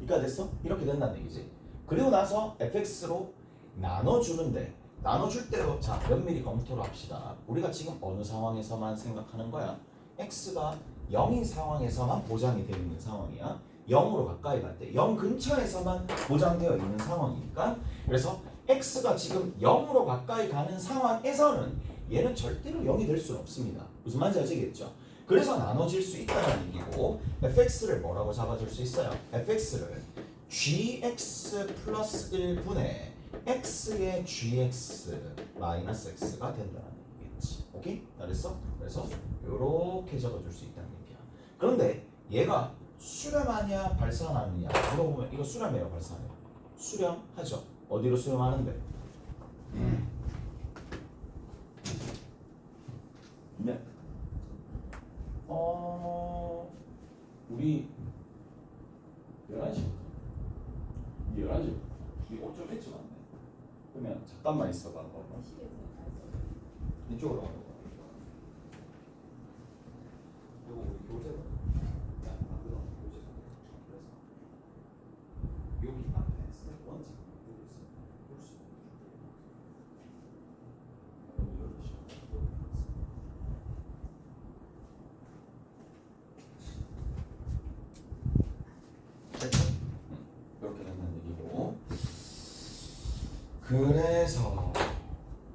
이까 됐어? 이렇게 된다는 얘기지. 그리고 나서 fx로 나눠주는데, 나눠줄 때로 자, 면밀히 검토를 합시다. 우리가 지금 어느 상황에서만 생각하는 거야? x가 0인 상황에서만 보장이 되어 있는 상황이야. 0으로 가까이 갈 때 0 근처에서만 보장되어 있는 상황이니까, 그래서 x가 지금 0으로 가까이 가는 상황에서는 얘는 절대로 0이 될 수는 없습니다. 무슨 말인지 아시겠죠? 그래서 나눠질 수 있다는 얘기고, fx를 뭐라고 잡아줄 수 있어요? fx를 gx 플러스 1분의 x의 gx 마이너스 x가 된다는 얘기겠지. 오케이? 잘했어? 그래서 이렇게 적어줄 수 있다는 얘기야. 그런데 얘가 수렴하냐 발산하느냐 물어보면 이거 수렴해요 발산해요? 수렴하죠. 어디로 수렴하는데? 네. 우리 11시부터 11시부터 우리 옷 좀 일찍 왔네. 그러면 잠깐만 있어봐. 이쪽으로 가고 이거 우리 교재가 여기 앞에 스텝 1 지금 보고 있어. 볼 수 있는 됐죠? 이렇게 된다는 얘기고. 그래서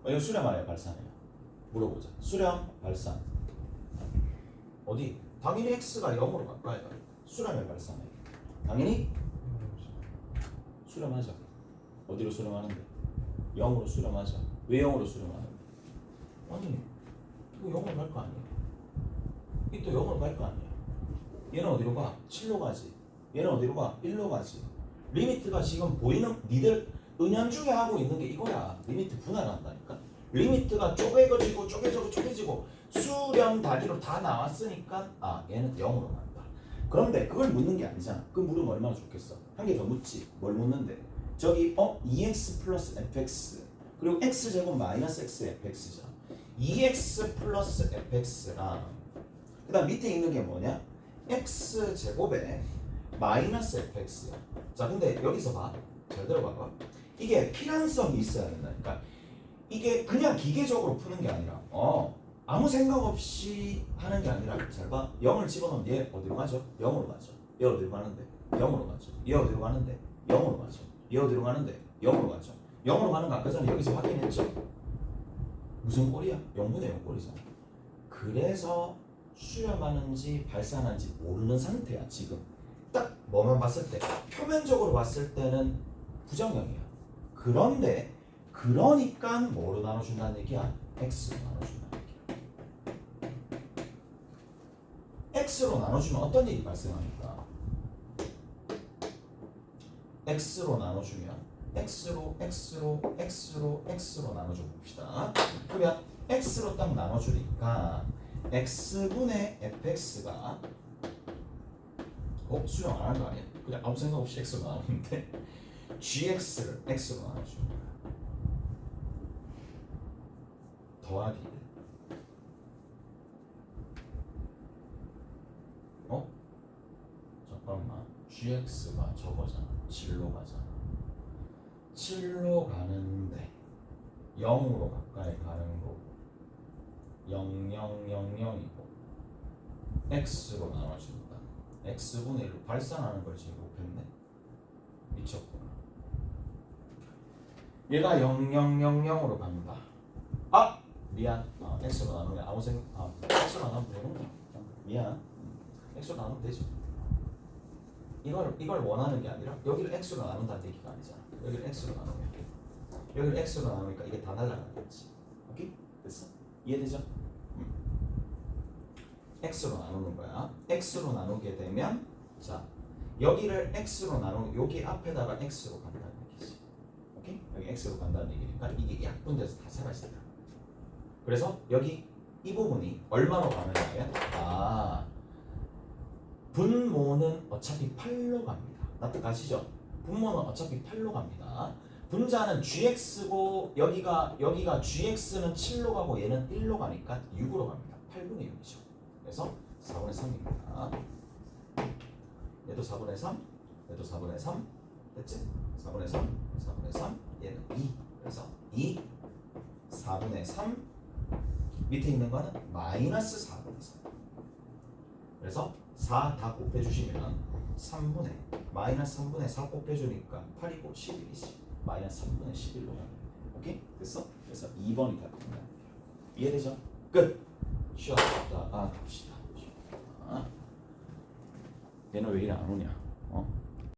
이거 수렴 아니에요 발산이에요? 물어보자. 수렴 발산 어디? 당연히 x가 0으로 가까이 가요. 수렴의 발산이에요. 당연히 수렴하자. 어디로 수렴하는데? 0으로 수렴하자. 왜 0으로 수렴하는데? 아니 이거 0으로 갈 거 아니야. 이 또 0으로 갈 거 아니야. 얘는 어디로 가? 7로 가지. 얘는 어디로 가? 1로 가지. 리미트가 지금 보이는 니들 은연중에 하고 있는 게 이거야. 리미트 분할한다니까. 리미트가 쪼개지고 쪼개지고 수렴 단위로 다 나왔으니까 아 얘는 0으로 간다. 그런데 그걸 묻는 게 아니잖아. 그 물으면 얼마나 좋겠어. 한 개 더 묻지. 뭘 묻는데? 저기 2x 플러스 fx 그리고 x제곱 마이너스 x fx잖아. 2x 플러스 fx랑 그 다음 밑에 있는 게 뭐냐? x제곱에 마이너스 fx야. 자 근데 여기서 봐. 잘 들어봐봐. 이게 필연성이 있어야 된다니까. 이게 그냥 기계적으로 푸는 게 아니라 아무 생각 없이 하는 게 아니라 잘 봐. 0을 집어넣으면 얘 어디로 가죠? 0으로 가죠. 얘 어디로 가는데? 0으로 가죠. 얘 어디로 가는데? 0으로 가죠. 얘 어디로 가는데? 0으로 가죠. 0으로 가는 거 아까 전에 여기서 확인했죠? 무슨 꼴이야? 0분의 0 꼴이잖아. 그래서 수렴하는지 발산하는지 모르는 상태야 지금. 딱 뭐만 봤을 때 표면적으로 봤을 때는 부정형이야. 그런데 그러니까 뭐로 나눠준다는 얘기야? x로 나눠준다는 얘기야. x로 나눠주면 어떤 일이 발생합니까? x로 나눠주면 x로 나눠줘 봅시다. 그러면 x로 딱 나눠주니까 x분의 fx가 수정 안 하는 거 아니야? 그냥 아무 생각 없이 x로 나누는데 gx를 x로 나눠주는 거야. 더하기 잠깐만, gx가 저거잖아. 7로 가잖아. 7로 가는데 0으로 가까이 가는 거고 0000이고 x로 나눠준다. x분의 1로 발산하는 걸 제곱했네. 미쳤구나. 얘가 0000으로 간다. 아! 미안. x로 나누면 x로 나누면 되는구나. 미안. x로 나누면 되죠. 이걸 원하는 게 아니라 여기를 x로 나눈다는 얘기가 아니잖아. 여기를 x로 나누면 여기를 x로 나누니까 이게 다 날라가겠지. 오케이? 됐어? 이해되죠? x로 나누는 거야. x로 나누게 되면 자 여기를 x로 나누고 여기 앞에다가 x로 간다는 얘기지. 오케이? 여기 x로 간다는 얘기니까 이게 약분돼서 다 사라진다. 그래서 여기 이 부분이 얼마로 가느냐면 분모는 어차피 8로 갑니다. 납득하시죠? 분모는 어차피 8로 갑니다. 분자는 gx고 여기가 gx는 7로 가고 얘는 1로 가니까 6으로 갑니다. 8분의 6이죠. 그래서 4분의 3입니다. 얘도 4분의 3, 얘도 4분의 3, 됐지? 4분의 3, 4분의 3, 얘는 2. 그래서 2, 4분의 3, 밑에 있는 거는 마이너스 4분의 3. 그래서 4 다 곱해주시면 3분의 마이너스 3분의 4 곱해주니까 8이고 11이지. 마이너스 3분의 11로 가요. 오케이? 됐어? 그래서 2번이 답입니다. 이해되죠? 끝! 쉬었다. 갑시다. 얘는 왜 이리 안 오냐?